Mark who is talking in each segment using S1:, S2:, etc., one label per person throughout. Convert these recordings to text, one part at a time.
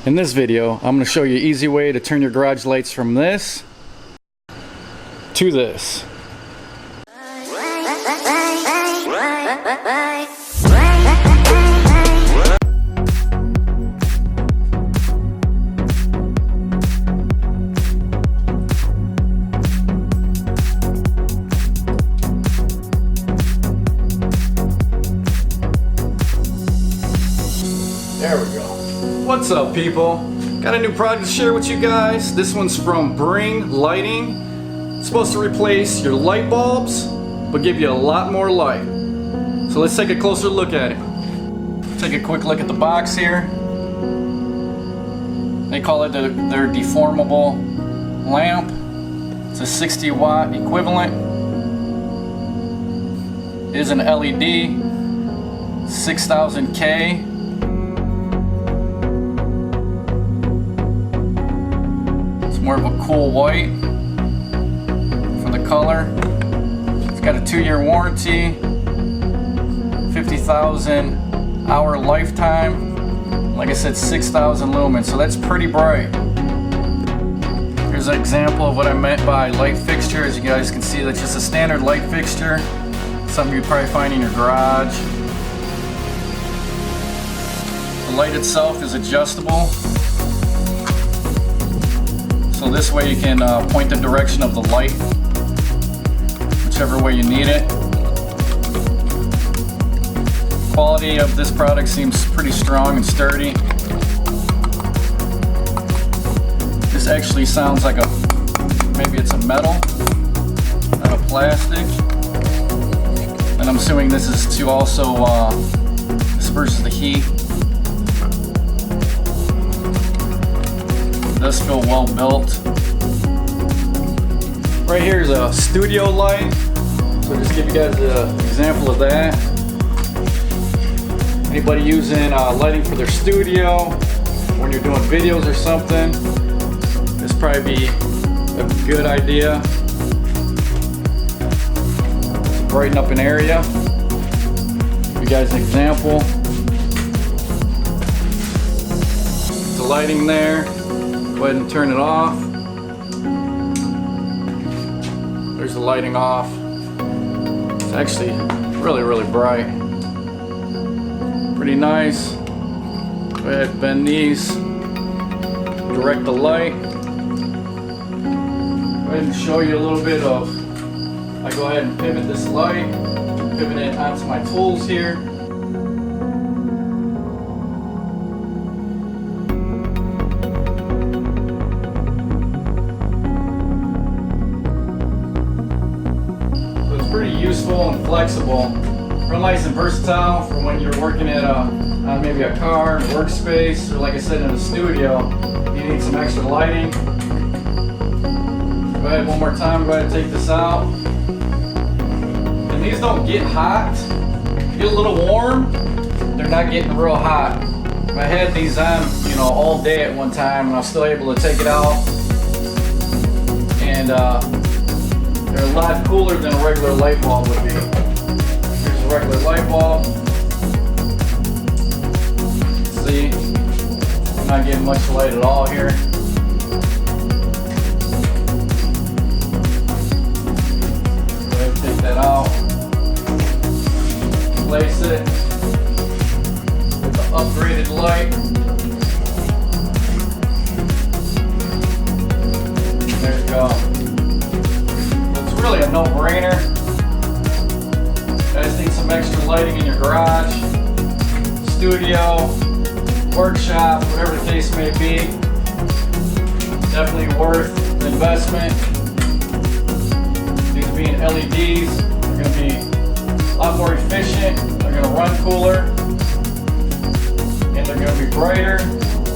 S1: In this video, I'm going to show you an easy way to turn your garage lights from this to this. There we go. What's up, people? Got a new product to share with you guys. This one's from Bring Lighting. It's supposed to replace your light bulbs, but give you a lot more light. So let's take a closer look at it. Take a quick look at the box here. They call it their deformable lamp. It's a 60 watt equivalent. It is an LED, 6000K. More of a cool white for the color. It's got a 2-year warranty, 50,000 hour lifetime. Like I said, 6,000 lumens, so that's pretty bright. Here's an example of what I meant by light fixture. As you guys can see, that's just a standard light fixture, something you'd probably find in your garage. The light itself is adjustable. So this way you can point the direction of the light, whichever way you need it. Quality of this product seems pretty strong and sturdy. This actually sounds like maybe it's a metal, not a plastic. And I'm assuming this is to also disperses the heat. It does feel well built. Right here is a studio light. So just give you guys an example of that. Anybody using lighting for their studio, when you're doing videos or something, this probably be a good idea to brighten up an area. Give you guys an example. The lighting there. Go ahead and turn it off. There's the lighting off. It's actually really bright. Pretty nice. Go ahead and bend these. Direct the light. Go ahead and show you a little bit of, I go ahead and pivot this light. Pivot it onto my tools here. Pretty useful and flexible, real nice and versatile for when you're working at on maybe a car, workspace, or like I said, in a studio. You need some extra lighting. Go ahead one more time. Go ahead and take this out. And these don't get hot. They get a little warm. They're not getting real hot. I had these on, all day at one time, and I was still able to take it out. And they're a lot cooler than a regular light bulb would be. Here's a regular light bulb. See, I'm not getting much light at all here. Go ahead and take that out. Place it with the upgraded light. There you go. Really a no-brainer. Guys need some extra lighting in your garage, studio, workshop, whatever the case may be. Definitely worth the investment. These being LEDs, they're going to be a lot more efficient. They're going to run cooler, and they're going to be brighter.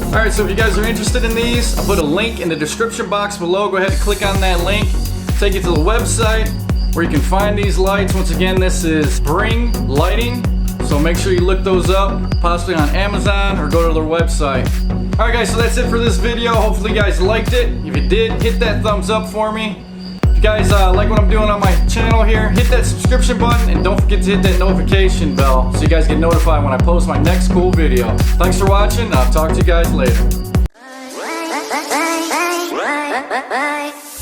S1: Alright, so if you guys are interested in these, I'll put a link in the description box below. Go ahead and click on that link. Take you to the website where you can find these lights. Once again, this is Bring Lighting. So make sure you look those up, possibly on Amazon, or go to their website. Alright guys, so that's it for this video. Hopefully you guys liked it. If you did, hit that thumbs up for me. If you guys like what I'm doing on my channel here, hit that subscription button and don't forget to hit that notification bell so you guys get notified when I post my next cool video. Thanks for watching. I'll talk to you guys later.
S2: Bye.